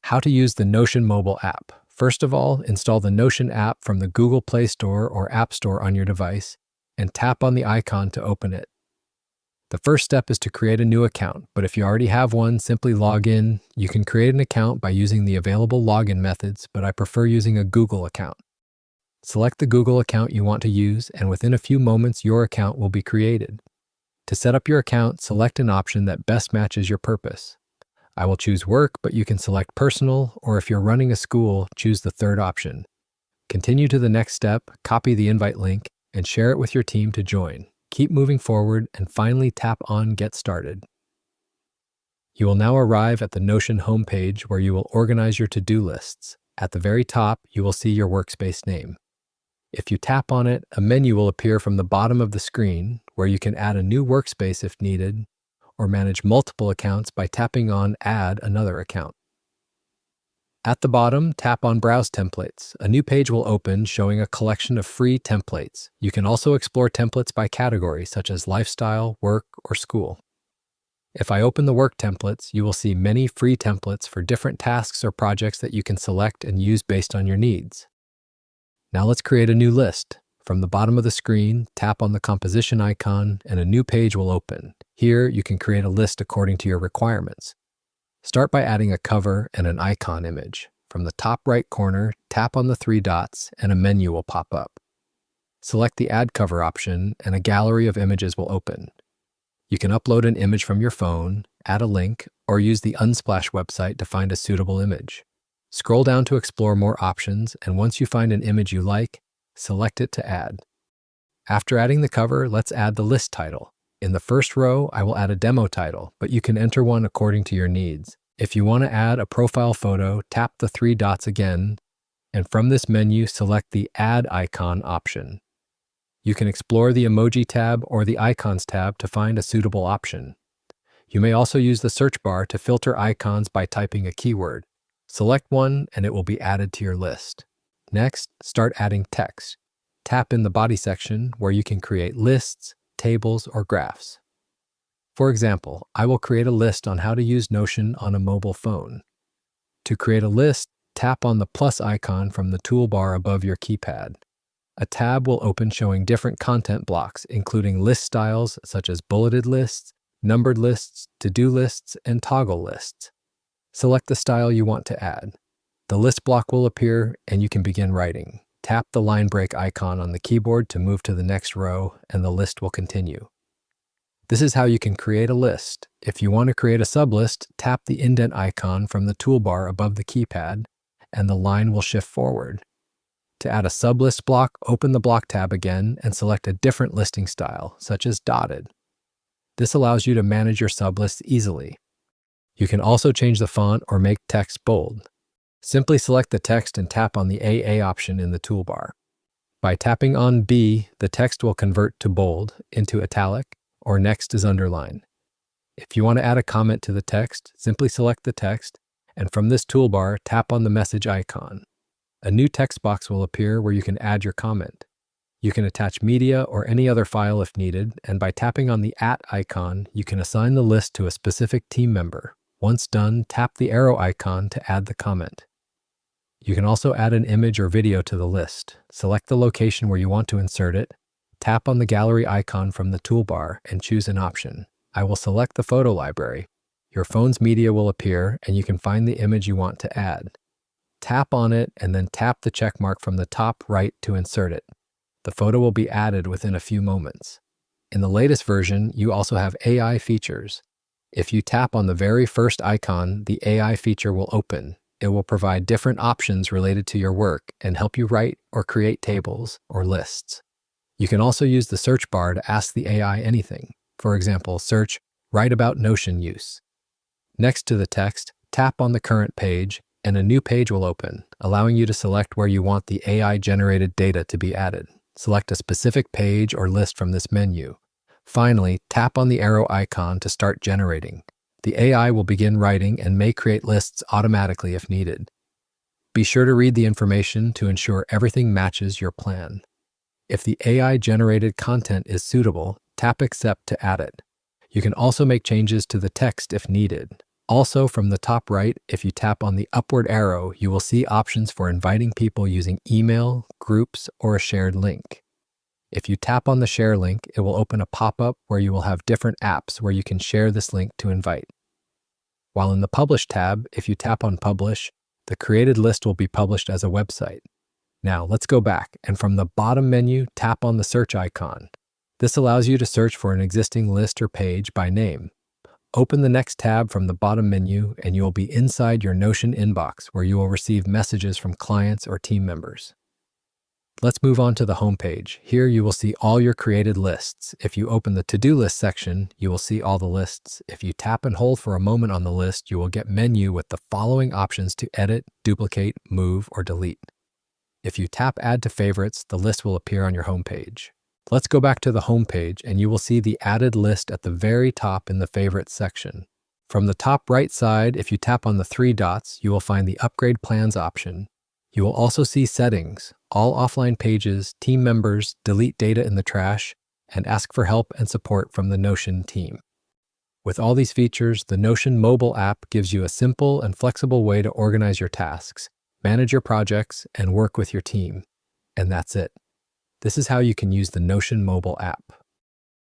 How to use the Notion mobile app. First of all, install the Notion app from the Google Play Store or App Store on your device and tap on the icon to open it. The first step is to create a new account, but if you already have one, simply log in. You can create an account by using the available login methods, but I prefer using a Google account. Select the Google account you want to use, and within a few moments, your account will be created. To set up your account, select an option that best matches your purpose. I will choose work, but you can select personal, or if you're running a school, choose the third option. Continue to the next step, copy the invite link, and share it with your team to join. Keep moving forward, and finally tap on Get Started. You will now arrive at the Notion homepage where you will organize your to-do lists. At the very top, you will see your workspace name. If you tap on it, a menu will appear from the bottom of the screen where you can add a new workspace if needed, or manage multiple accounts by tapping on Add Another Account. At the bottom, tap on Browse Templates. A new page will open showing a collection of free templates. You can also explore templates by category, such as lifestyle, work, or school. If I open the work templates, you will see many free templates for different tasks or projects that you can select and use based on your needs. Now let's create a new list. From the bottom of the screen, tap on the composition icon and a new page will open. Here, you can create a list according to your requirements. Start by adding a cover and an icon image. From the top right corner, tap on the three dots and a menu will pop up. Select the Add Cover option and a gallery of images will open. You can upload an image from your phone, add a link, or use the Unsplash website to find a suitable image. Scroll down to explore more options, and once you find an image you like, select it to add. After adding the cover, let's add the list title. In the first row, I will add a demo title, but you can enter one according to your needs. If you want to add a profile photo, tap the three dots again, and from this menu, select the Add Icon option. You can explore the Emoji tab or the Icons tab to find a suitable option. You may also use the search bar to filter icons by typing a keyword. Select one, and it will be added to your list. Next, start adding text. Tap in the body section where you can create lists, tables, or graphs. For example, I will create a list on how to use Notion on a mobile phone. To create a list, tap on the plus icon from the toolbar above your keypad. A tab will open showing different content blocks, including list styles such as bulleted lists, numbered lists, to-do lists, and toggle lists. Select the style you want to add. The list block will appear, and you can begin writing. Tap the line break icon on the keyboard to move to the next row, and the list will continue. This is how you can create a list. If you want to create a sublist, tap the indent icon from the toolbar above the keypad, and the line will shift forward. To add a sublist block, open the block tab again and select a different listing style, such as dotted. This allows you to manage your sublists easily. You can also change the font or make text bold. Simply select the text and tap on the AA option in the toolbar. By tapping on B, the text will convert to bold, into italic, or next is underline. If you want to add a comment to the text, simply select the text, and from this toolbar, tap on the message icon. A new text box will appear where you can add your comment. You can attach media or any other file if needed, and by tapping on the @ icon, you can assign the list to a specific team member. Once done, tap the arrow icon to add the comment. You can also add an image or video to the list. Select the location where you want to insert it, tap on the gallery icon from the toolbar, and choose an option. I will select the photo library. Your phone's media will appear, and you can find the image you want to add. Tap on it, and then tap the check mark from the top right to insert it. The photo will be added within a few moments. In the latest version, you also have AI features. If you tap on the very first icon, the AI feature will open. It will provide different options related to your work and help you write or create tables or lists. You can also use the search bar to ask the AI anything. For example, search "Write about Notion use." Next to the text, tap on the current page, and a new page will open, allowing you to select where you want the AI-generated data to be added. Select a specific page or list from this menu. Finally, tap on the arrow icon to start generating. The AI will begin writing and may create lists automatically if needed. Be sure to read the information to ensure everything matches your plan. If the AI-generated content is suitable, tap Accept to add it. You can also make changes to the text if needed. Also, from the top right, if you tap on the upward arrow, you will see options for inviting people using email, groups, or a shared link. If you tap on the share link, it will open a pop-up where you will have different apps where you can share this link to invite. While in the Publish tab, if you tap on Publish, the created list will be published as a website. Now, let's go back, and from the bottom menu, tap on the search icon. This allows you to search for an existing list or page by name. Open the next tab from the bottom menu, and you will be inside your Notion inbox, where you will receive messages from clients or team members. Let's move on to the home page. Here you will see all your created lists. If you open the to-do list section, you will see all the lists. If you tap and hold for a moment on the list, you will get menu with the following options to edit, duplicate, move, or delete. If you tap Add to Favorites, the list will appear on your home page. Let's go back to the home page, and you will see the added list at the very top in the Favorites section. From the top right side, if you tap on the three dots, you will find the Upgrade Plans option. You will also see Settings, All Offline Pages, Team Members, Delete Data in the Trash, and Ask for Help and Support from the Notion team. With all these features, the Notion mobile app gives you a simple and flexible way to organize your tasks, manage your projects, and work with your team. And that's it. This is how you can use the Notion mobile app.